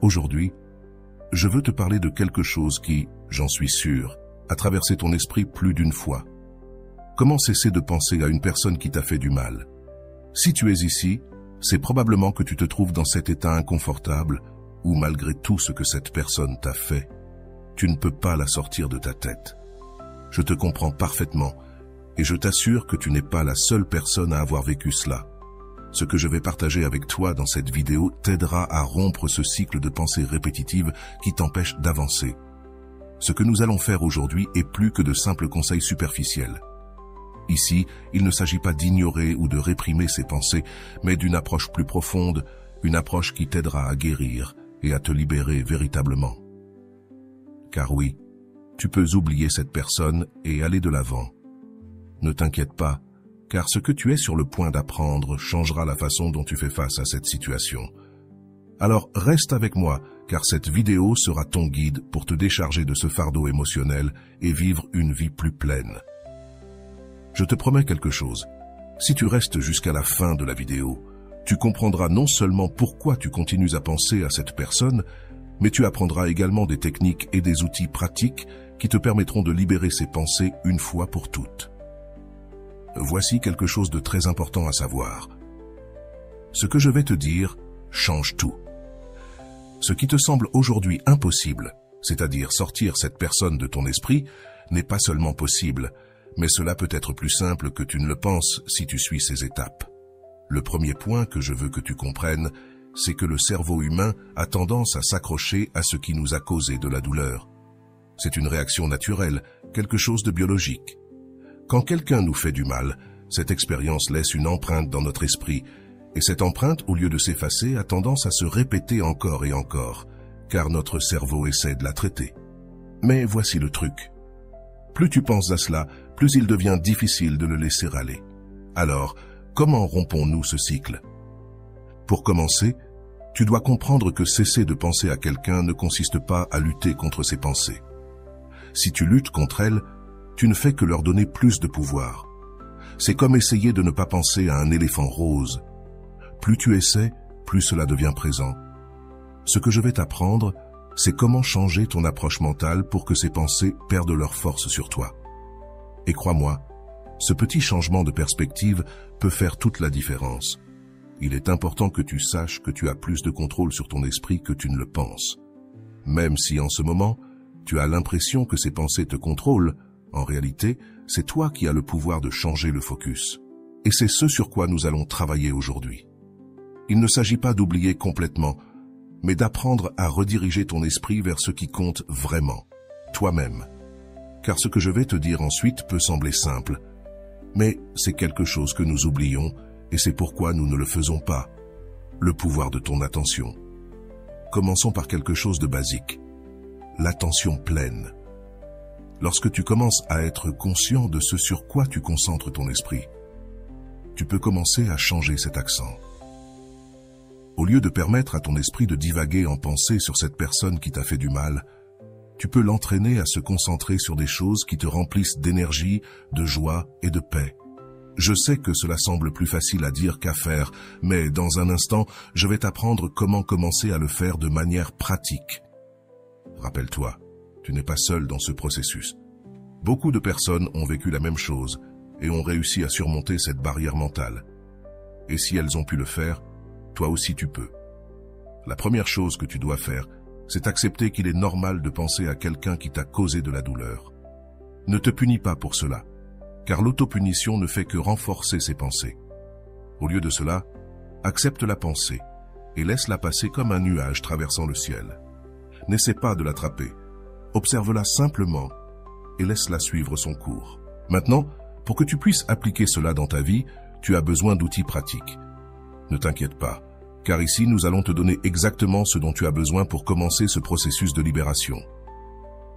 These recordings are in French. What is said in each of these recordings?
Aujourd'hui, je veux te parler de quelque chose qui, j'en suis sûr, a traversé ton esprit plus d'une fois. Comment cesser de penser à une personne qui t'a fait du mal? Si tu es ici, c'est probablement que tu te trouves dans cet état inconfortable où malgré tout ce que cette personne t'a fait, tu ne peux pas la sortir de ta tête. Je te comprends parfaitement et je t'assure que tu n'es pas la seule personne à avoir vécu cela. Ce que je vais partager avec toi dans cette vidéo t'aidera à rompre ce cycle de pensées répétitives qui t'empêche d'avancer. Ce que nous allons faire aujourd'hui est plus que de simples conseils superficiels. Ici, il ne s'agit pas d'ignorer ou de réprimer ces pensées, mais d'une approche plus profonde, une approche qui t'aidera à guérir et à te libérer véritablement. Car oui, tu peux oublier cette personne et aller de l'avant. Ne t'inquiète pas, car ce que tu es sur le point d'apprendre changera la façon dont tu fais face à cette situation. Alors reste avec moi, car cette vidéo sera ton guide pour te décharger de ce fardeau émotionnel et vivre une vie plus pleine. Je te promets quelque chose. Si tu restes jusqu'à la fin de la vidéo, tu comprendras non seulement pourquoi tu continues à penser à cette personne, mais tu apprendras également des techniques et des outils pratiques qui te permettront de libérer ces pensées une fois pour toutes. Voici quelque chose de très important à savoir. Ce que je vais te dire change tout. Ce qui te semble aujourd'hui impossible, c'est-à-dire sortir cette personne de ton esprit, n'est pas seulement possible, mais cela peut être plus simple que tu ne le penses si tu suis ces étapes. Le premier point que je veux que tu comprennes, c'est que le cerveau humain a tendance à s'accrocher à ce qui nous a causé de la douleur. C'est une réaction naturelle, quelque chose de biologique. Quand quelqu'un nous fait du mal, cette expérience laisse une empreinte dans notre esprit, et cette empreinte, au lieu de s'effacer, a tendance à se répéter encore et encore, car notre cerveau essaie de la traiter. Mais voici le truc. Plus tu penses à cela, plus il devient difficile de le laisser aller. Alors, comment rompons-nous ce cycle? Pour commencer, tu dois comprendre que cesser de penser à quelqu'un ne consiste pas à lutter contre ses pensées. Si tu luttes contre elles, tu ne fais que leur donner plus de pouvoir. C'est comme essayer de ne pas penser à un éléphant rose. Plus tu essaies, plus cela devient présent. Ce que je vais t'apprendre, c'est comment changer ton approche mentale pour que ces pensées perdent leur force sur toi. Et crois-moi, ce petit changement de perspective peut faire toute la différence. Il est important que tu saches que tu as plus de contrôle sur ton esprit que tu ne le penses. Même si en ce moment, tu as l'impression que ces pensées te contrôlent, en réalité, c'est toi qui as le pouvoir de changer le focus. Et c'est ce sur quoi nous allons travailler aujourd'hui. Il ne s'agit pas d'oublier complètement, mais d'apprendre à rediriger ton esprit vers ce qui compte vraiment, toi-même. Car ce que je vais te dire ensuite peut sembler simple, mais c'est quelque chose que nous oublions et c'est pourquoi nous ne le faisons pas. Le pouvoir de ton attention. Commençons par quelque chose de basique. L'attention pleine. Lorsque tu commences à être conscient de ce sur quoi tu concentres ton esprit, tu peux commencer à changer cet accent. Au lieu de permettre à ton esprit de divaguer en pensée sur cette personne qui t'a fait du mal, tu peux l'entraîner à se concentrer sur des choses qui te remplissent d'énergie, de joie et de paix. Je sais que cela semble plus facile à dire qu'à faire, mais dans un instant, je vais t'apprendre comment commencer à le faire de manière pratique. Rappelle-toi, tu n'es pas seul dans ce processus. Beaucoup de personnes ont vécu la même chose et ont réussi à surmonter cette barrière mentale. Et si elles ont pu le faire, toi aussi tu peux. La première chose que tu dois faire, c'est accepter qu'il est normal de penser à quelqu'un qui t'a causé de la douleur. Ne te punis pas pour cela, car l'autopunition ne fait que renforcer ces pensées. Au lieu de cela, accepte la pensée et laisse-la passer comme un nuage traversant le ciel. N'essaie pas de l'attraper, observe-la simplement et laisse-la suivre son cours. Maintenant, pour que tu puisses appliquer cela dans ta vie, tu as besoin d'outils pratiques. Ne t'inquiète pas, car ici nous allons te donner exactement ce dont tu as besoin pour commencer ce processus de libération.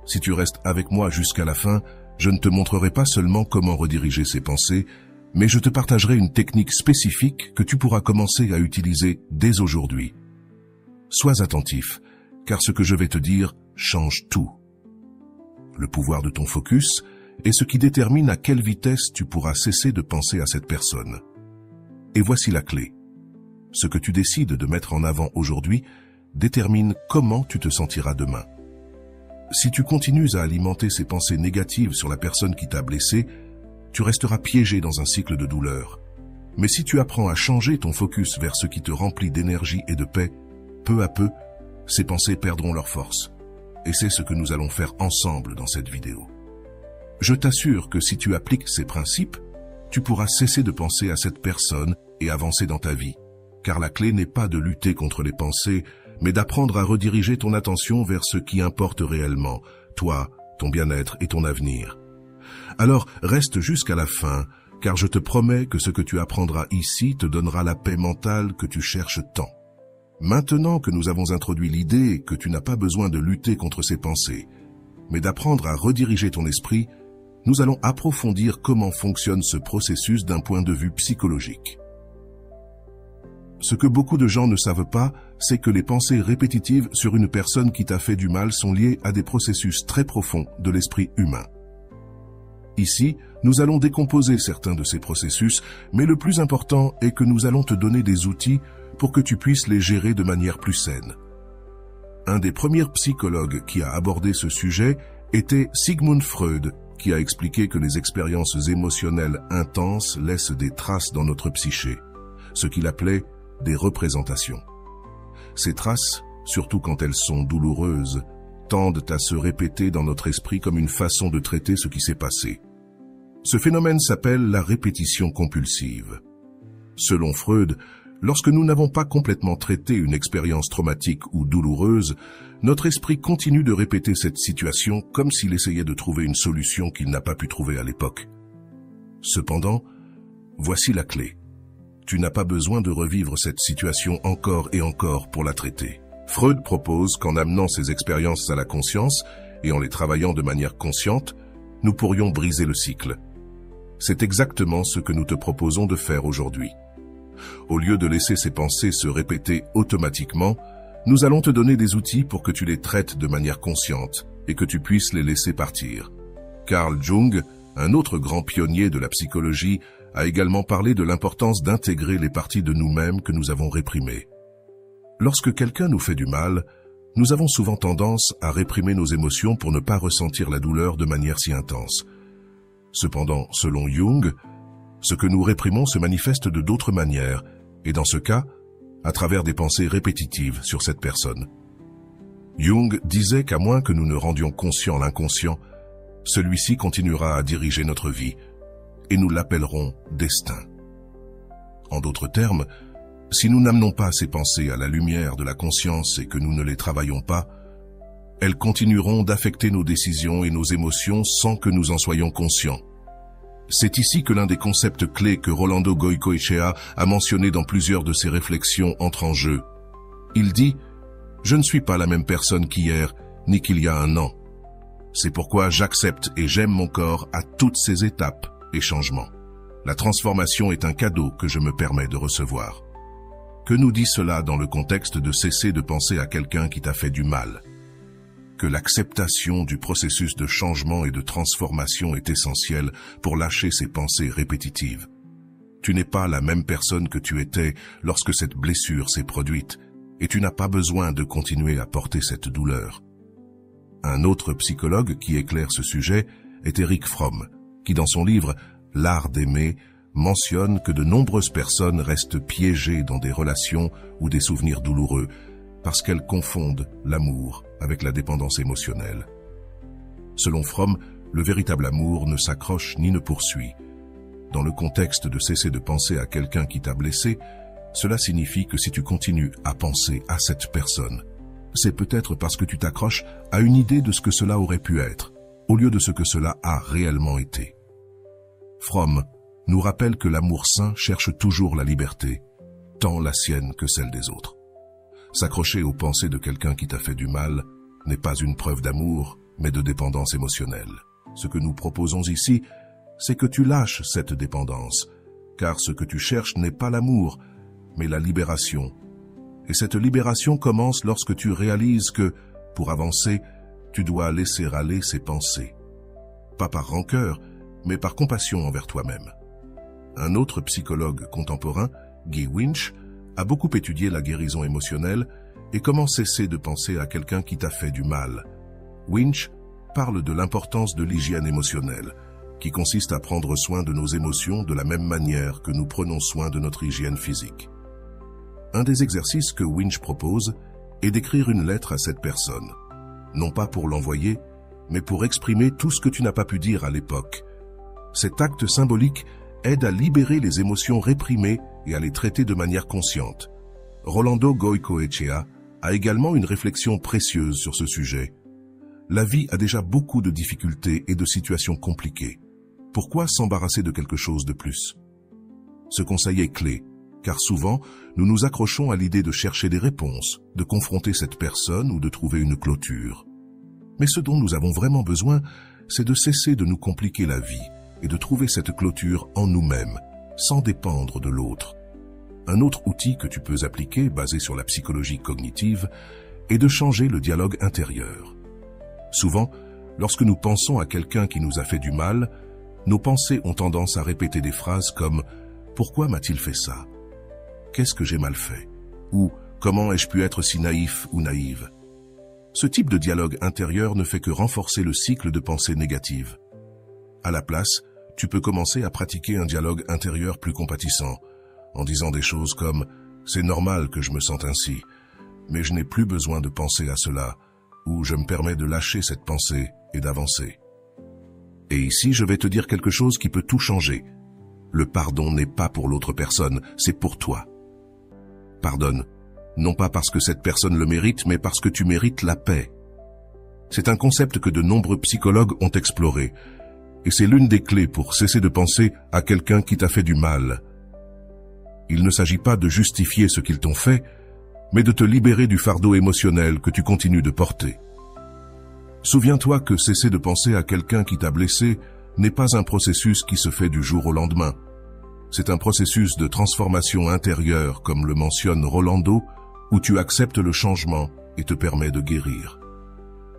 Si tu restes avec moi jusqu'à la fin, je ne te montrerai pas seulement comment rediriger ces pensées, mais je te partagerai une technique spécifique que tu pourras commencer à utiliser dès aujourd'hui. Sois attentif, car ce que je vais te dire change tout. Le pouvoir de ton focus est ce qui détermine à quelle vitesse tu pourras cesser de penser à cette personne. Et voici la clé. Ce que tu décides de mettre en avant aujourd'hui détermine comment tu te sentiras demain. Si tu continues à alimenter ces pensées négatives sur la personne qui t'a blessé, tu resteras piégé dans un cycle de douleur. Mais si tu apprends à changer ton focus vers ce qui te remplit d'énergie et de paix, peu à peu, ces pensées perdront leur force. Et c'est ce que nous allons faire ensemble dans cette vidéo. Je t'assure que si tu appliques ces principes, tu pourras cesser de penser à cette personne et avancer dans ta vie. Car la clé n'est pas de lutter contre les pensées, mais d'apprendre à rediriger ton attention vers ce qui importe réellement, toi, ton bien-être et ton avenir. Alors, reste jusqu'à la fin, car je te promets que ce que tu apprendras ici te donnera la paix mentale que tu cherches tant. Maintenant que nous avons introduit l'idée que tu n'as pas besoin de lutter contre ces pensées, mais d'apprendre à rediriger ton esprit, nous allons approfondir comment fonctionne ce processus d'un point de vue psychologique. Ce que beaucoup de gens ne savent pas, c'est que les pensées répétitives sur une personne qui t'a fait du mal sont liées à des processus très profonds de l'esprit humain. Ici, nous allons décomposer certains de ces processus, mais le plus important est que nous allons te donner des outils pour que tu puisses les gérer de manière plus saine. Un des premiers psychologues qui a abordé ce sujet était Sigmund Freud, qui a expliqué que les expériences émotionnelles intenses laissent des traces dans notre psyché, ce qu'il appelait des représentations. Ces traces, surtout quand elles sont douloureuses, tendent à se répéter dans notre esprit comme une façon de traiter ce qui s'est passé. Ce phénomène s'appelle la répétition compulsive. Selon Freud, lorsque nous n'avons pas complètement traité une expérience traumatique ou douloureuse, notre esprit continue de répéter cette situation comme s'il essayait de trouver une solution qu'il n'a pas pu trouver à l'époque. Cependant, voici la clé. Tu n'as pas besoin de revivre cette situation encore et encore pour la traiter. Freud propose qu'en amenant ces expériences à la conscience et en les travaillant de manière consciente, nous pourrions briser le cycle. C'est exactement ce que nous te proposons de faire aujourd'hui. Au lieu de laisser ces pensées se répéter automatiquement, nous allons te donner des outils pour que tu les traites de manière consciente et que tu puisses les laisser partir. Carl Jung, un autre grand pionnier de la psychologie, a également parlé de l'importance d'intégrer les parties de nous-mêmes que nous avons réprimées. Lorsque quelqu'un nous fait du mal, nous avons souvent tendance à réprimer nos émotions pour ne pas ressentir la douleur de manière si intense. Cependant, selon Jung, ce que nous réprimons se manifeste de d'autres manières, et dans ce cas, à travers des pensées répétitives sur cette personne. Jung disait qu'à moins que nous ne rendions conscient l'inconscient, celui-ci continuera à diriger notre vie, et nous l'appellerons destin. En d'autres termes, si nous n'amenons pas ces pensées à la lumière de la conscience et que nous ne les travaillons pas, elles continueront d'affecter nos décisions et nos émotions sans que nous en soyons conscients. C'est ici que l'un des concepts clés que Rolando Goicoechea a mentionné dans plusieurs de ses réflexions entre en jeu. Il dit « Je ne suis pas la même personne qu'hier, ni qu'il y a un an. C'est pourquoi j'accepte et j'aime mon corps à toutes ses étapes et changements. La transformation est un cadeau que je me permets de recevoir. » Que nous dit cela dans le contexte de cesser de penser à quelqu'un qui t'a fait du mal? Que l'acceptation du processus de changement et de transformation est essentielle pour lâcher ces pensées répétitives. Tu n'es pas la même personne que tu étais lorsque cette blessure s'est produite, et tu n'as pas besoin de continuer à porter cette douleur. Un autre psychologue qui éclaire ce sujet est Erich Fromm, qui dans son livre « L'art d'aimer » mentionne que de nombreuses personnes restent piégées dans des relations ou des souvenirs douloureux parce qu'elles confondent l'amour avec la dépendance émotionnelle. Selon Fromm, le véritable amour ne s'accroche ni ne poursuit. Dans le contexte de cesser de penser à quelqu'un qui t'a blessé, cela signifie que si tu continues à penser à cette personne, c'est peut-être parce que tu t'accroches à une idée de ce que cela aurait pu être, au lieu de ce que cela a réellement été. Fromm nous rappelle que l'amour sain cherche toujours la liberté, tant la sienne que celle des autres. S'accrocher aux pensées de quelqu'un qui t'a fait du mal n'est pas une preuve d'amour, mais de dépendance émotionnelle. Ce que nous proposons ici, c'est que tu lâches cette dépendance, car ce que tu cherches n'est pas l'amour, mais la libération. Et cette libération commence lorsque tu réalises que, pour avancer, tu dois laisser aller ces pensées. Pas par rancœur, mais par compassion envers toi-même. Un autre psychologue contemporain, Guy Winch, a beaucoup étudié la guérison émotionnelle Et comment cesser de penser à quelqu'un qui t'a fait du mal? Winch parle de l'importance de l'hygiène émotionnelle, qui consiste à prendre soin de nos émotions de la même manière que nous prenons soin de notre hygiène physique. Un des exercices que Winch propose est d'écrire une lettre à cette personne, non pas pour l'envoyer, mais pour exprimer tout ce que tu n'as pas pu dire à l'époque. Cet acte symbolique aide à libérer les émotions réprimées et à les traiter de manière consciente. Rolando Goicoechea a également une réflexion précieuse sur ce sujet. La vie a déjà beaucoup de difficultés et de situations compliquées. Pourquoi s'embarrasser de quelque chose de plus? Ce conseil est clé, car souvent, nous nous accrochons à l'idée de chercher des réponses, de confronter cette personne ou de trouver une clôture. Mais ce dont nous avons vraiment besoin, c'est de cesser de nous compliquer la vie et de trouver cette clôture en nous-mêmes, sans dépendre de l'autre. Un autre outil que tu peux appliquer, basé sur la psychologie cognitive, est de changer le dialogue intérieur. Souvent, lorsque nous pensons à quelqu'un qui nous a fait du mal, nos pensées ont tendance à répéter des phrases comme « Pourquoi m'a-t-il fait ça ? Qu'est-ce que j'ai mal fait ?» ou « Comment ai-je pu être si naïf ou naïve ?» Ce type de dialogue intérieur ne fait que renforcer le cycle de pensées négatives. À la place, tu peux commencer à pratiquer un dialogue intérieur plus compatissant, en disant des choses comme « C'est normal que je me sente ainsi, mais je n'ai plus besoin de penser à cela » ou « Je me permets de lâcher cette pensée et d'avancer ». Et ici, je vais te dire quelque chose qui peut tout changer. Le pardon n'est pas pour l'autre personne, c'est pour toi. Pardonne, non pas parce que cette personne le mérite, mais parce que tu mérites la paix. C'est un concept que de nombreux psychologues ont exploré, et c'est l'une des clés pour cesser de penser à quelqu'un qui t'a fait du mal. Il ne s'agit pas de justifier ce qu'ils t'ont fait, mais de te libérer du fardeau émotionnel que tu continues de porter. Souviens-toi que cesser de penser à quelqu'un qui t'a blessé n'est pas un processus qui se fait du jour au lendemain. C'est un processus de transformation intérieure, comme le mentionne Rolando, où tu acceptes le changement et te permets de guérir.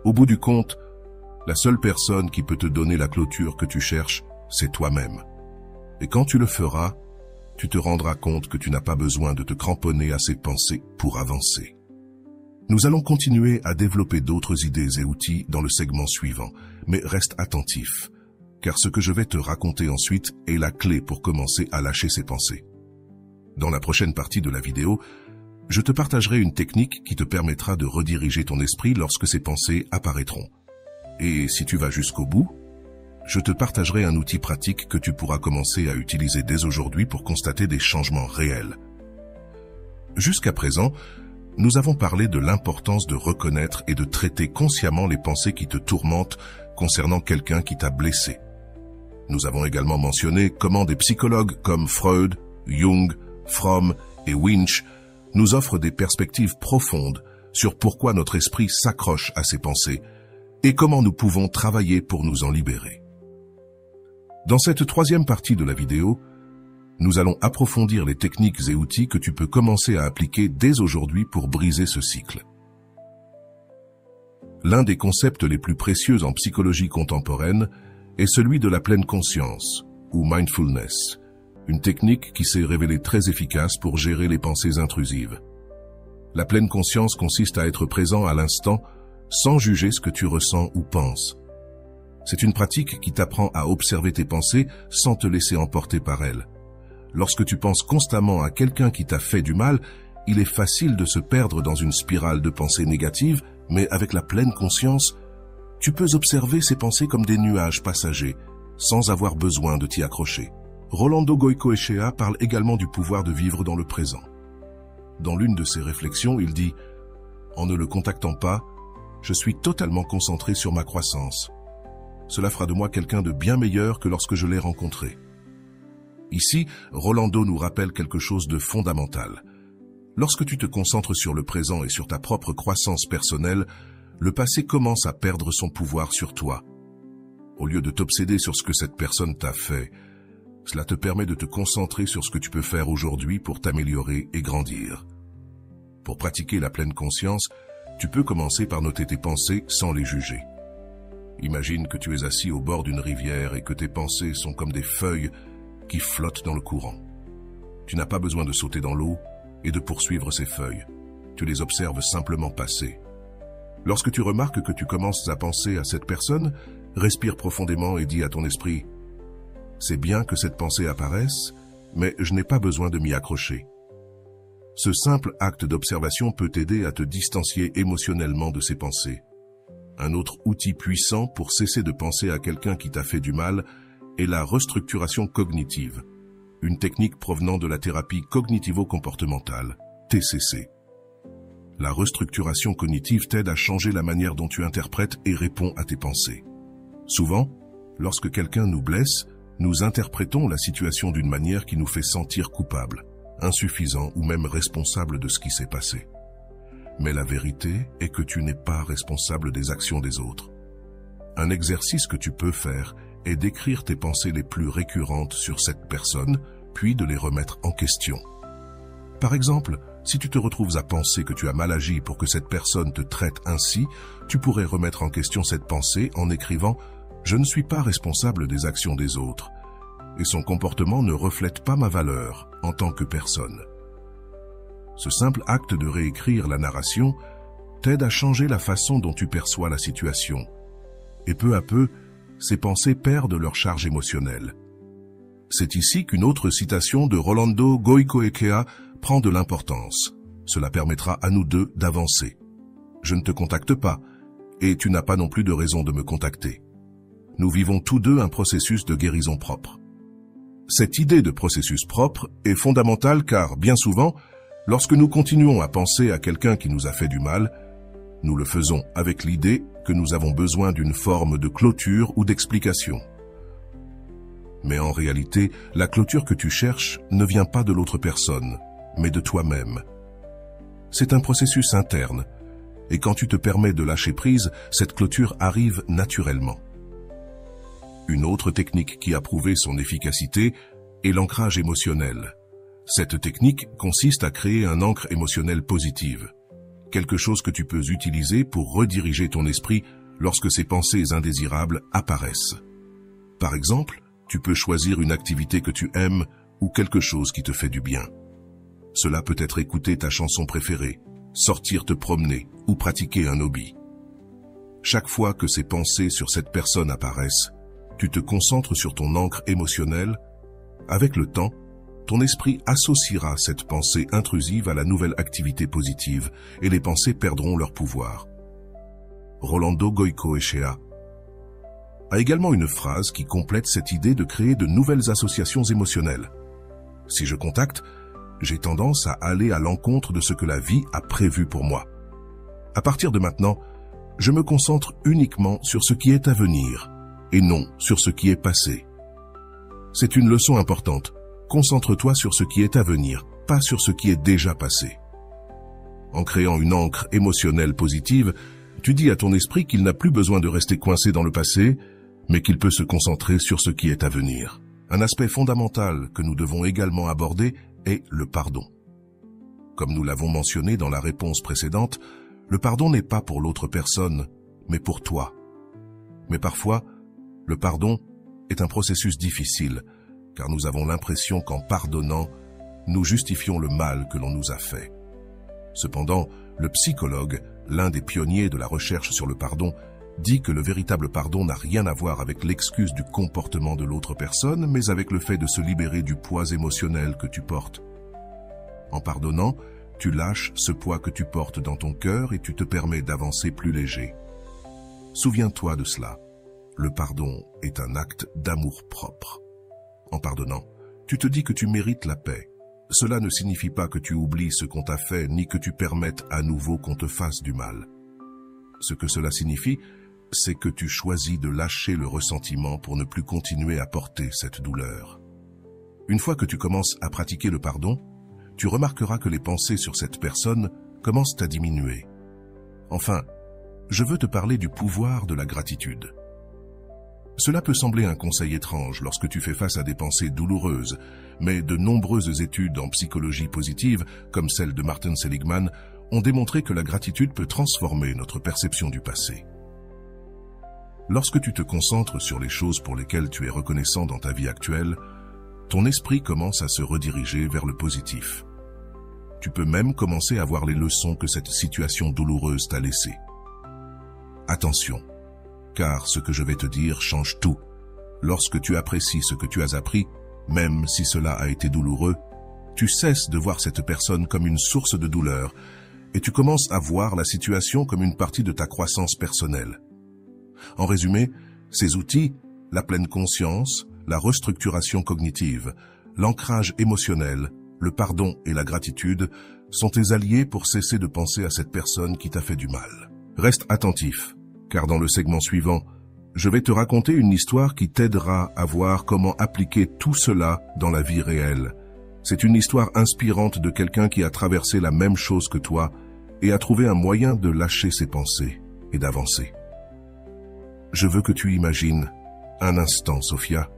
Au bout du compte, la seule personne qui peut te donner la clôture que tu cherches, c'est toi-même. Et quand tu le feras, tu te rendras compte que tu n'as pas besoin de te cramponner à ces pensées pour avancer. Nous allons continuer à développer d'autres idées et outils dans le segment suivant, mais reste attentif, car ce que je vais te raconter ensuite est la clé pour commencer à lâcher ces pensées. Dans la prochaine partie de la vidéo, je te partagerai une technique qui te permettra de rediriger ton esprit lorsque ces pensées apparaîtront. Et si tu vas jusqu'au bout, je te partagerai un outil pratique que tu pourras commencer à utiliser dès aujourd'hui pour constater des changements réels. Jusqu'à présent, nous avons parlé de l'importance de reconnaître et de traiter consciemment les pensées qui te tourmentent concernant quelqu'un qui t'a blessé. Nous avons également mentionné comment des psychologues comme Freud, Jung, Fromm et Winch nous offrent des perspectives profondes sur pourquoi notre esprit s'accroche à ces pensées et comment nous pouvons travailler pour nous en libérer. Dans cette troisième partie de la vidéo, nous allons approfondir les techniques et outils que tu peux commencer à appliquer dès aujourd'hui pour briser ce cycle. L'un des concepts les plus précieux en psychologie contemporaine est celui de la pleine conscience, ou mindfulness, une technique qui s'est révélée très efficace pour gérer les pensées intrusives. La pleine conscience consiste à être présent à l'instant sans juger ce que tu ressens ou penses. C'est une pratique qui t'apprend à observer tes pensées sans te laisser emporter par elles. Lorsque tu penses constamment à quelqu'un qui t'a fait du mal, il est facile de se perdre dans une spirale de pensées négatives, mais avec la pleine conscience, tu peux observer ces pensées comme des nuages passagers, sans avoir besoin de t'y accrocher. Rolando Goicoechea parle également du pouvoir de vivre dans le présent. Dans l'une de ses réflexions, il dit « En ne le contactant pas, je suis totalement concentré sur ma croissance. Cela fera de moi quelqu'un de bien meilleur que lorsque je l'ai rencontré. » Ici, Rolando nous rappelle quelque chose de fondamental. Lorsque tu te concentres sur le présent et sur ta propre croissance personnelle, le passé commence à perdre son pouvoir sur toi. Au lieu de t'obséder sur ce que cette personne t'a fait, cela te permet de te concentrer sur ce que tu peux faire aujourd'hui pour t'améliorer et grandir. Pour pratiquer la pleine conscience, tu peux commencer par noter tes pensées sans les juger. Imagine que tu es assis au bord d'une rivière et que tes pensées sont comme des feuilles qui flottent dans le courant. Tu n'as pas besoin de sauter dans l'eau et de poursuivre ces feuilles. tu les observes simplement passer. Lorsque tu remarques que tu commences à penser à cette personne, respire profondément et dis à ton esprit « C'est bien que cette pensée apparaisse, mais je n'ai pas besoin de m'y accrocher. » Ce simple acte d'observation peut t'aider à te distancier émotionnellement de ces pensées. Un autre outil puissant pour cesser de penser à quelqu'un qui t'a fait du mal est la restructuration cognitive, une technique provenant de la thérapie cognitivo-comportementale, TCC. La restructuration cognitive t'aide à changer la manière dont tu interprètes et réponds à tes pensées. Souvent, lorsque quelqu'un nous blesse, nous interprétons la situation d'une manière qui nous fait sentir coupables, insuffisants ou même responsables de ce qui s'est passé. Mais la vérité est que tu n'es pas responsable des actions des autres. Un exercice que tu peux faire est d'écrire tes pensées les plus récurrentes sur cette personne, puis de les remettre en question. Par exemple, si tu te retrouves à penser que tu as mal agi pour que cette personne te traite ainsi, tu pourrais remettre en question cette pensée en écrivant « Je ne suis pas responsable des actions des autres, et son comportement ne reflète pas ma valeur en tant que personne. » Ce simple acte de réécrire la narration t'aide à changer la façon dont tu perçois la situation. Et peu à peu, ces pensées perdent leur charge émotionnelle. C'est ici qu'une autre citation de Rolando Goicoechea prend de l'importance. Cela permettra à nous deux d'avancer. Je ne te contacte pas, et tu n'as pas non plus de raison de me contacter. Nous vivons tous deux un processus de guérison propre. Cette idée de processus propre est fondamentale car, bien souvent, lorsque nous continuons à penser à quelqu'un qui nous a fait du mal, nous le faisons avec l'idée que nous avons besoin d'une forme de clôture ou d'explication. Mais en réalité, la clôture que tu cherches ne vient pas de l'autre personne, mais de toi-même. C'est un processus interne, et quand tu te permets de lâcher prise, cette clôture arrive naturellement. Une autre technique qui a prouvé son efficacité est l'ancrage émotionnel. Cette technique consiste à créer un ancre émotionnelle positive, quelque chose que tu peux utiliser pour rediriger ton esprit lorsque ces pensées indésirables apparaissent. Par exemple, tu peux choisir une activité que tu aimes ou quelque chose qui te fait du bien. Cela peut être écouter ta chanson préférée, sortir te promener ou pratiquer un hobby. Chaque fois que ces pensées sur cette personne apparaissent, tu te concentres sur ton ancre émotionnelle. Avec le temps, ton esprit associera cette pensée intrusive à la nouvelle activité positive et les pensées perdront leur pouvoir. Rolando Goicoechea a également une phrase qui complète cette idée de créer de nouvelles associations émotionnelles. Si je contacte, j'ai tendance à aller à l'encontre de ce que la vie a prévu pour moi. À partir de maintenant, je me concentre uniquement sur ce qui est à venir et non sur ce qui est passé. C'est une leçon importante. Concentre-toi sur ce qui est à venir, pas sur ce qui est déjà passé. En créant une ancre émotionnelle positive, tu dis à ton esprit qu'il n'a plus besoin de rester coincé dans le passé, mais qu'il peut se concentrer sur ce qui est à venir. Un aspect fondamental que nous devons également aborder est le pardon. Comme nous l'avons mentionné dans la réponse précédente, le pardon n'est pas pour l'autre personne, mais pour toi. Mais parfois, le pardon est un processus difficile, car nous avons l'impression qu'en pardonnant, nous justifions le mal que l'on nous a fait. Cependant, le psychologue, l'un des pionniers de la recherche sur le pardon, dit que le véritable pardon n'a rien à voir avec l'excuse du comportement de l'autre personne, mais avec le fait de se libérer du poids émotionnel que tu portes. En pardonnant, tu lâches ce poids que tu portes dans ton cœur et tu te permets d'avancer plus léger. Souviens-toi de cela. Le pardon est un acte d'amour-propre. En pardonnant, tu te dis que tu mérites la paix. Cela ne signifie pas que tu oublies ce qu'on t'a fait, ni que tu permettes à nouveau qu'on te fasse du mal. Ce que cela signifie, c'est que tu choisis de lâcher le ressentiment pour ne plus continuer à porter cette douleur. Une fois que tu commences à pratiquer le pardon, tu remarqueras que les pensées sur cette personne commencent à diminuer. Enfin, je veux te parler du pouvoir de la gratitude. Cela peut sembler un conseil étrange lorsque tu fais face à des pensées douloureuses, mais de nombreuses études en psychologie positive, comme celle de Martin Seligman, ont démontré que la gratitude peut transformer notre perception du passé. Lorsque tu te concentres sur les choses pour lesquelles tu es reconnaissant dans ta vie actuelle, ton esprit commence à se rediriger vers le positif. Tu peux même commencer à voir les leçons que cette situation douloureuse t'a laissées. Attention, car ce que je vais te dire change tout. Lorsque tu apprécies ce que tu as appris, même si cela a été douloureux, tu cesses de voir cette personne comme une source de douleur et tu commences à voir la situation comme une partie de ta croissance personnelle. En résumé, ces outils, la pleine conscience, la restructuration cognitive, l'ancrage émotionnel, le pardon et la gratitude sont tes alliés pour cesser de penser à cette personne qui t'a fait du mal. Reste attentif, car dans le segment suivant, je vais te raconter une histoire qui t'aidera à voir comment appliquer tout cela dans la vie réelle. C'est une histoire inspirante de quelqu'un qui a traversé la même chose que toi et a trouvé un moyen de lâcher ses pensées et d'avancer. Je veux que tu imagines un instant, Sophia.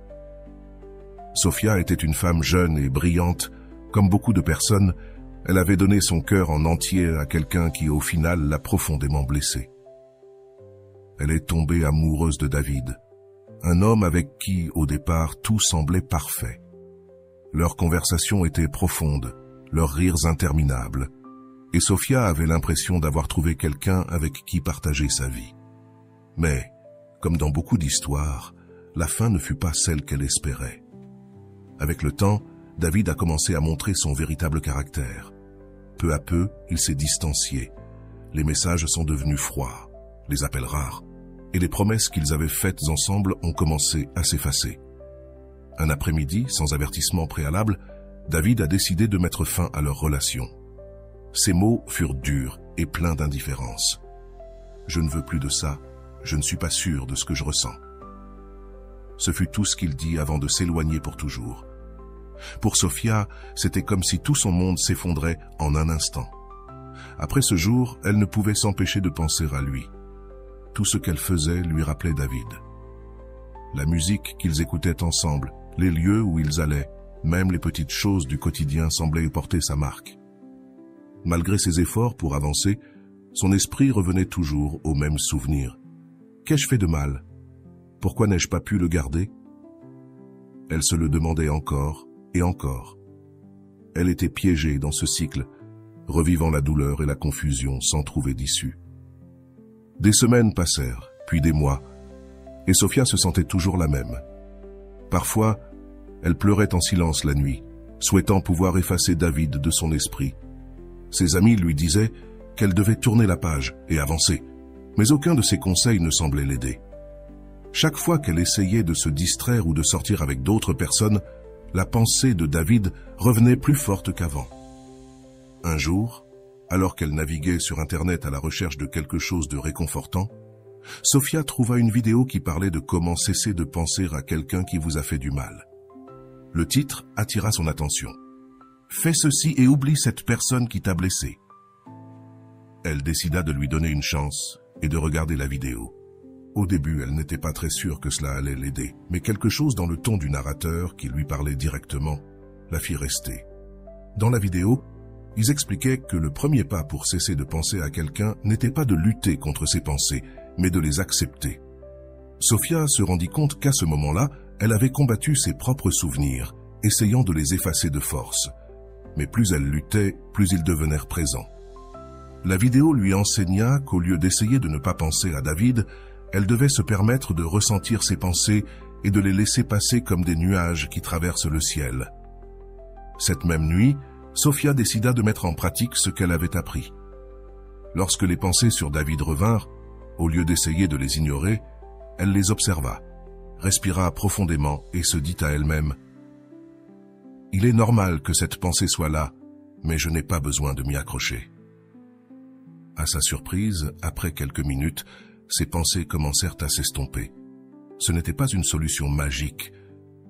Sophia était une femme jeune et brillante. Comme beaucoup de personnes, elle avait donné son cœur en entier à quelqu'un qui, au final, l'a profondément blessée. Elle est tombée amoureuse de David, un homme avec qui, au départ, tout semblait parfait. Leurs conversations étaient profondes, leurs rires interminables, et Sophia avait l'impression d'avoir trouvé quelqu'un avec qui partager sa vie. Mais, comme dans beaucoup d'histoires, la fin ne fut pas celle qu'elle espérait. Avec le temps, David a commencé à montrer son véritable caractère. Peu à peu, il s'est distancié. Les messages sont devenus froids, les appels rares, et les promesses qu'ils avaient faites ensemble ont commencé à s'effacer. Un après-midi, sans avertissement préalable, David a décidé de mettre fin à leur relation. Ses mots furent durs et pleins d'indifférence. « Je ne veux plus de ça, je ne suis pas sûr de ce que je ressens. » Ce fut tout ce qu'il dit avant de s'éloigner pour toujours. Pour Sophia, c'était comme si tout son monde s'effondrait en un instant. Après ce jour, elle ne pouvait s'empêcher de penser à lui. Tout ce qu'elle faisait lui rappelait David. La musique qu'ils écoutaient ensemble, les lieux où ils allaient, même les petites choses du quotidien semblaient y porter sa marque. Malgré ses efforts pour avancer, son esprit revenait toujours au même souvenir. Qu'ai-je fait de mal? Pourquoi n'ai-je pas pu le garder? Elle se le demandait encore et encore. Elle était piégée dans ce cycle, revivant la douleur et la confusion sans trouver d'issue. Des semaines passèrent, puis des mois, et Sophia se sentait toujours la même. Parfois, elle pleurait en silence la nuit, souhaitant pouvoir effacer David de son esprit. Ses amis lui disaient qu'elle devait tourner la page et avancer, mais aucun de ses conseils ne semblait l'aider. Chaque fois qu'elle essayait de se distraire ou de sortir avec d'autres personnes, la pensée de David revenait plus forte qu'avant. Un jour, alors qu'elle naviguait sur Internet à la recherche de quelque chose de réconfortant, Sophia trouva une vidéo qui parlait de comment cesser de penser à quelqu'un qui vous a fait du mal. Le titre attira son attention. « Fais ceci et oublie cette personne qui t'a blessé. » Elle décida de lui donner une chance et de regarder la vidéo. Au début, elle n'était pas très sûre que cela allait l'aider, mais quelque chose dans le ton du narrateur, qui lui parlait directement, la fit rester. Dans la vidéo, ils expliquaient que le premier pas pour cesser de penser à quelqu'un n'était pas de lutter contre ses pensées, mais de les accepter. Sophia se rendit compte qu'à ce moment-là, elle avait combattu ses propres souvenirs, essayant de les effacer de force. Mais plus elle luttait, plus ils devenèrent présents. La vidéo lui enseigna qu'au lieu d'essayer de ne pas penser à David, elle devait se permettre de ressentir ses pensées et de les laisser passer comme des nuages qui traversent le ciel. Cette même nuit, Sophia décida de mettre en pratique ce qu'elle avait appris. Lorsque les pensées sur David revinrent, au lieu d'essayer de les ignorer, elle les observa, respira profondément et se dit à elle-même « Il est normal que cette pensée soit là, mais je n'ai pas besoin de m'y accrocher. » À sa surprise, après quelques minutes, ses pensées commencèrent à s'estomper. Ce n'était pas une solution magique,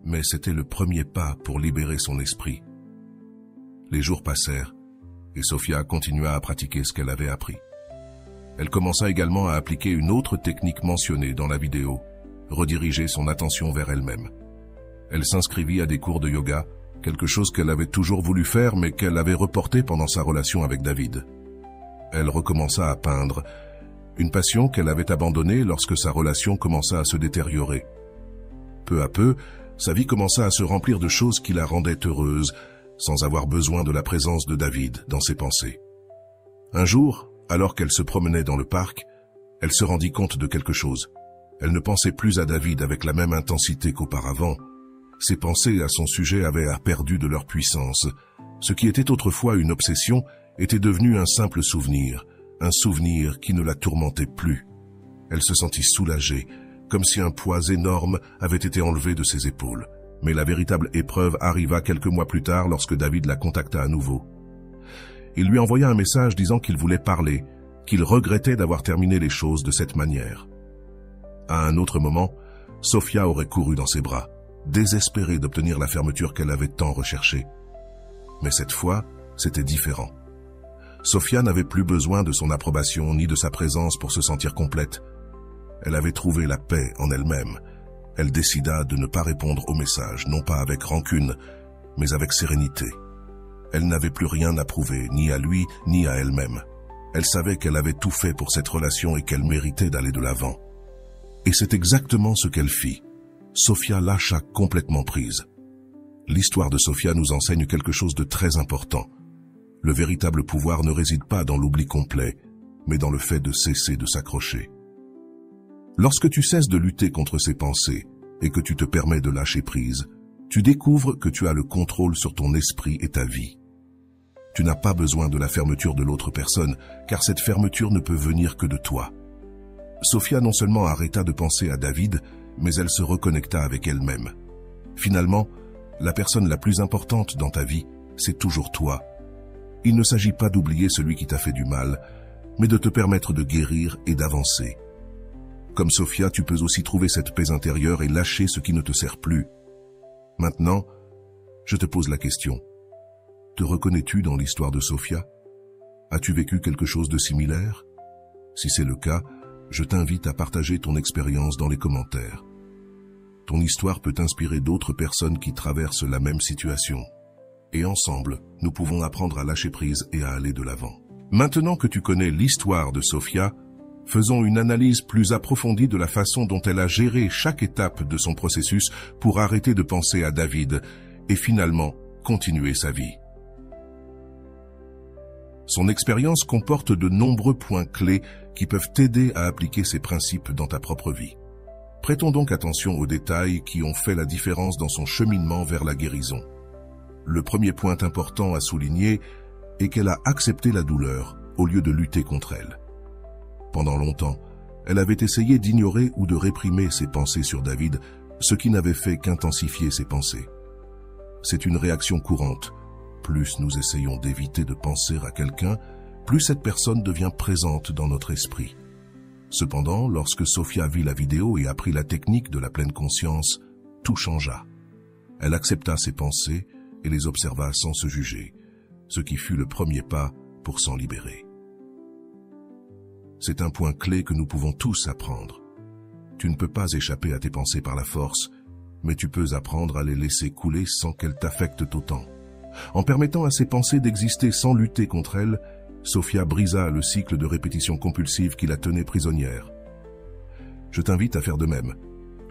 mais c'était le premier pas pour libérer son esprit. Les jours passèrent, et Sophia continua à pratiquer ce qu'elle avait appris. Elle commença également à appliquer une autre technique mentionnée dans la vidéo, rediriger son attention vers elle-même. Elle s'inscrivit à des cours de yoga, quelque chose qu'elle avait toujours voulu faire mais qu'elle avait reporté pendant sa relation avec David. Elle recommença à peindre, une passion qu'elle avait abandonnée lorsque sa relation commença à se détériorer. Peu à peu, sa vie commença à se remplir de choses qui la rendaient heureuse, sans avoir besoin de la présence de David dans ses pensées. Un jour, alors qu'elle se promenait dans le parc, elle se rendit compte de quelque chose. Elle ne pensait plus à David avec la même intensité qu'auparavant. Ses pensées à son sujet avaient perdu de leur puissance. Ce qui était autrefois une obsession était devenu un simple souvenir, un souvenir qui ne la tourmentait plus. Elle se sentit soulagée, comme si un poids énorme avait été enlevé de ses épaules. Mais la véritable épreuve arriva quelques mois plus tard lorsque David la contacta à nouveau. Il lui envoya un message disant qu'il voulait parler, qu'il regrettait d'avoir terminé les choses de cette manière. À un autre moment, Sophia aurait couru dans ses bras, désespérée d'obtenir la fermeture qu'elle avait tant recherchée. Mais cette fois, c'était différent. Sophia n'avait plus besoin de son approbation ni de sa présence pour se sentir complète. Elle avait trouvé la paix en elle-même. Elle décida de ne pas répondre au message, non pas avec rancune, mais avec sérénité. Elle n'avait plus rien à prouver, ni à lui, ni à elle-même. Elle savait qu'elle avait tout fait pour cette relation et qu'elle méritait d'aller de l'avant. Et c'est exactement ce qu'elle fit. Sophia lâcha complètement prise. L'histoire de Sophia nous enseigne quelque chose de très important. Le véritable pouvoir ne réside pas dans l'oubli complet, mais dans le fait de cesser de s'accrocher. Lorsque tu cesses de lutter contre ces pensées et que tu te permets de lâcher prise, tu découvres que tu as le contrôle sur ton esprit et ta vie. Tu n'as pas besoin de la fermeture de l'autre personne, car cette fermeture ne peut venir que de toi. Sophia non seulement arrêta de penser à David, mais elle se reconnecta avec elle-même. Finalement, la personne la plus importante dans ta vie, c'est toujours toi. Il ne s'agit pas d'oublier celui qui t'a fait du mal, mais de te permettre de guérir et d'avancer. Comme Sophia, tu peux aussi trouver cette paix intérieure et lâcher ce qui ne te sert plus. Maintenant, je te pose la question. Te reconnais-tu dans l'histoire de Sophia? As-tu vécu quelque chose de similaire? Si c'est le cas, je t'invite à partager ton expérience dans les commentaires. Ton histoire peut inspirer d'autres personnes qui traversent la même situation. Et ensemble, nous pouvons apprendre à lâcher prise et à aller de l'avant. Maintenant que tu connais l'histoire de Sophia, faisons une analyse plus approfondie de la façon dont elle a géré chaque étape de son processus pour arrêter de penser à David et finalement continuer sa vie. Son expérience comporte de nombreux points clés qui peuvent t'aider à appliquer ces principes dans ta propre vie. Prêtons donc attention aux détails qui ont fait la différence dans son cheminement vers la guérison. Le premier point important à souligner est qu'elle a accepté la douleur au lieu de lutter contre elle. Pendant longtemps, elle avait essayé d'ignorer ou de réprimer ses pensées sur David, ce qui n'avait fait qu'intensifier ses pensées. C'est une réaction courante. Plus nous essayons d'éviter de penser à quelqu'un, plus cette personne devient présente dans notre esprit. Cependant, lorsque Sophia vit la vidéo et apprit la technique de la pleine conscience, tout changea. Elle accepta ses pensées et les observa sans se juger, ce qui fut le premier pas pour s'en libérer. C'est un point clé que nous pouvons tous apprendre. Tu ne peux pas échapper à tes pensées par la force, mais tu peux apprendre à les laisser couler sans qu'elles t'affectent autant. En permettant à ces pensées d'exister sans lutter contre elles, Sophia brisa le cycle de répétition compulsive qui la tenait prisonnière. Je t'invite à faire de même.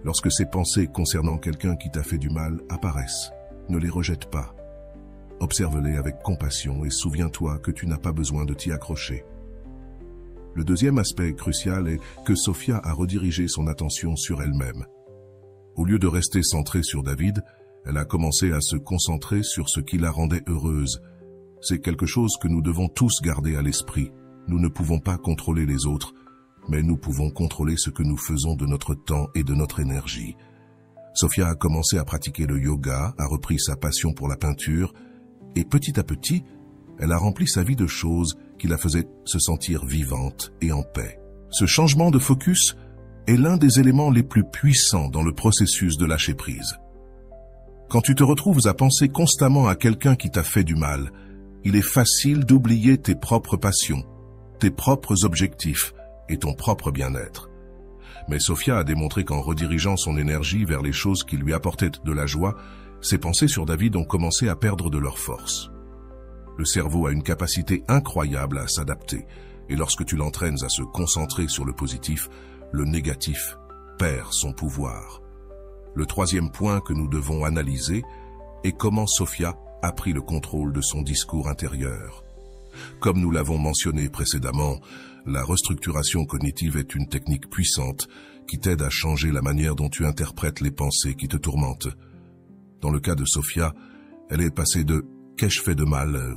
Lorsque ces pensées concernant quelqu'un qui t'a fait du mal apparaissent, ne les rejette pas. Observe-les avec compassion et souviens-toi que tu n'as pas besoin de t'y accrocher. Le deuxième aspect crucial est que Sophia a redirigé son attention sur elle-même. Au lieu de rester centrée sur David, elle a commencé à se concentrer sur ce qui la rendait heureuse. C'est quelque chose que nous devons tous garder à l'esprit. Nous ne pouvons pas contrôler les autres, mais nous pouvons contrôler ce que nous faisons de notre temps et de notre énergie. Sophia a commencé à pratiquer le yoga, a repris sa passion pour la peinture, et petit à petit, elle a rempli sa vie de choses qui la faisaient se sentir vivante et en paix. Ce changement de focus est l'un des éléments les plus puissants dans le processus de lâcher prise. Quand tu te retrouves à penser constamment à quelqu'un qui t'a fait du mal, il est facile d'oublier tes propres passions, tes propres objectifs et ton propre bien-être. Mais Sophia a démontré qu'en redirigeant son énergie vers les choses qui lui apportaient de la joie, ses pensées sur David ont commencé à perdre de leur force. Le cerveau a une capacité incroyable à s'adapter, et lorsque tu l'entraînes à se concentrer sur le positif, le négatif perd son pouvoir. Le troisième point que nous devons analyser est comment Sophia a pris le contrôle de son discours intérieur. Comme nous l'avons mentionné précédemment, la restructuration cognitive est une technique puissante qui t'aide à changer la manière dont tu interprètes les pensées qui te tourmentent. Dans le cas de Sophia, elle est passée de « qu'ai-je fait de mal ?»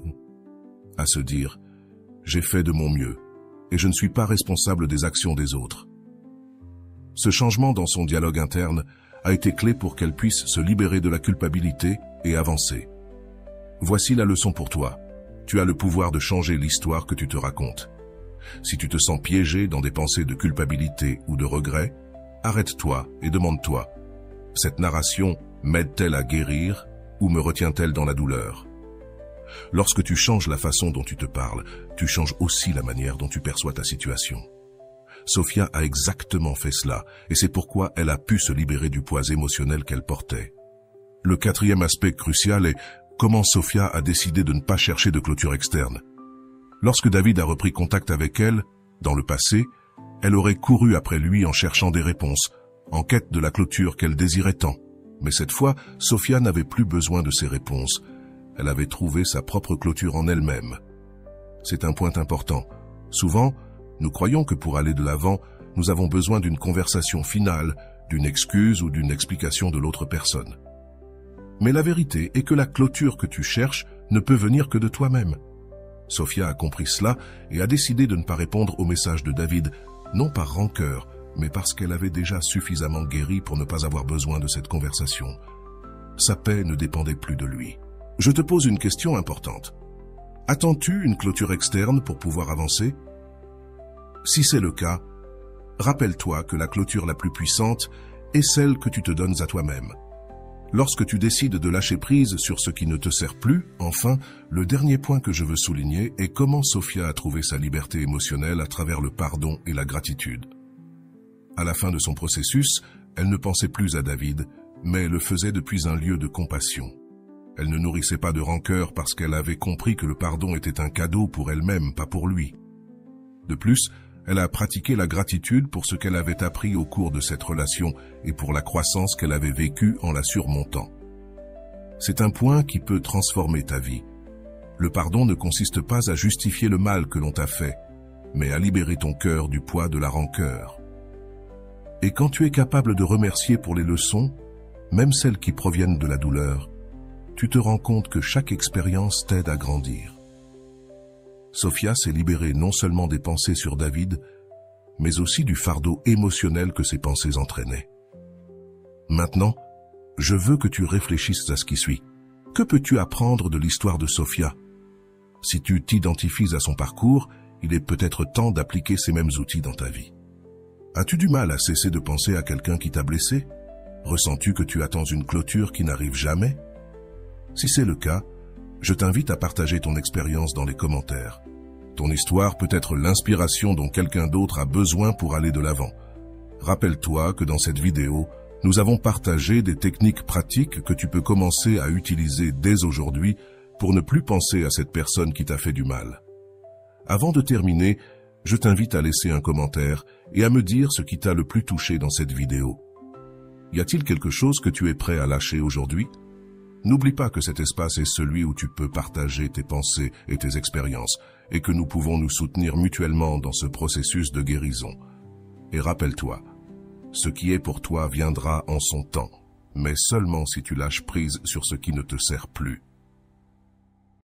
à se dire « j'ai fait de mon mieux et je ne suis pas responsable des actions des autres ». Ce changement dans son dialogue interne a été clé pour qu'elle puisse se libérer de la culpabilité et avancer. Voici la leçon pour toi. Tu as le pouvoir de changer l'histoire que tu te racontes. Si tu te sens piégé dans des pensées de culpabilité ou de regret, arrête-toi et demande-toi, cette narration m'aide-t-elle à guérir ou me retient-elle dans la douleur? Lorsque tu changes la façon dont tu te parles, tu changes aussi la manière dont tu perçois ta situation. Sophia a exactement fait cela, et c'est pourquoi elle a pu se libérer du poids émotionnel qu'elle portait. Le quatrième aspect crucial est comment Sophia a décidé de ne pas chercher de clôture externe. Lorsque David a repris contact avec elle, dans le passé, elle aurait couru après lui en cherchant des réponses, en quête de la clôture qu'elle désirait tant. Mais cette fois, Sophia n'avait plus besoin de ces réponses. Elle avait trouvé sa propre clôture en elle-même. C'est un point important. Souvent, nous croyons que pour aller de l'avant, nous avons besoin d'une conversation finale, d'une excuse ou d'une explication de l'autre personne. Mais la vérité est que la clôture que tu cherches ne peut venir que de toi-même. Sophia a compris cela et a décidé de ne pas répondre au message de David, non par rancœur, mais parce qu'elle avait déjà suffisamment guéri pour ne pas avoir besoin de cette conversation. Sa paix ne dépendait plus de lui. Je te pose une question importante. Attends-tu une clôture externe pour pouvoir avancer? Si c'est le cas, rappelle-toi que la clôture la plus puissante est celle que tu te donnes à toi-même. Lorsque tu décides de lâcher prise sur ce qui ne te sert plus, enfin, le dernier point que je veux souligner est comment Sophia a trouvé sa liberté émotionnelle à travers le pardon et la gratitude. À la fin de son processus, elle ne pensait plus à David, mais le faisait depuis un lieu de compassion. Elle ne nourrissait pas de rancœur parce qu'elle avait compris que le pardon était un cadeau pour elle-même, pas pour lui. De plus, elle a pratiqué la gratitude pour ce qu'elle avait appris au cours de cette relation et pour la croissance qu'elle avait vécue en la surmontant. C'est un point qui peut transformer ta vie. Le pardon ne consiste pas à justifier le mal que l'on t'a fait, mais à libérer ton cœur du poids de la rancœur. Et quand tu es capable de remercier pour les leçons, même celles qui proviennent de la douleur, tu te rends compte que chaque expérience t'aide à grandir. Sophia s'est libérée non seulement des pensées sur David, mais aussi du fardeau émotionnel que ces pensées entraînaient. Maintenant, je veux que tu réfléchisses à ce qui suit. Que peux-tu apprendre de l'histoire de Sophia? Si tu t'identifies à son parcours, il est peut-être temps d'appliquer ces mêmes outils dans ta vie. As-tu du mal à cesser de penser à quelqu'un qui t'a blessé? Ressens-tu que tu attends une clôture qui n'arrive jamais? Si c'est le cas, je t'invite à partager ton expérience dans les commentaires. Ton histoire peut être l'inspiration dont quelqu'un d'autre a besoin pour aller de l'avant. Rappelle-toi que dans cette vidéo, nous avons partagé des techniques pratiques que tu peux commencer à utiliser dès aujourd'hui pour ne plus penser à cette personne qui t'a fait du mal. Avant de terminer, je t'invite à laisser un commentaire et à me dire ce qui t'a le plus touché dans cette vidéo. Y a-t-il quelque chose que tu es prêt à lâcher aujourd'hui? N'oublie pas que cet espace est celui où tu peux partager tes pensées et tes expériences et que nous pouvons nous soutenir mutuellement dans ce processus de guérison. Et rappelle-toi, ce qui est pour toi viendra en son temps, mais seulement si tu lâches prise sur ce qui ne te sert plus.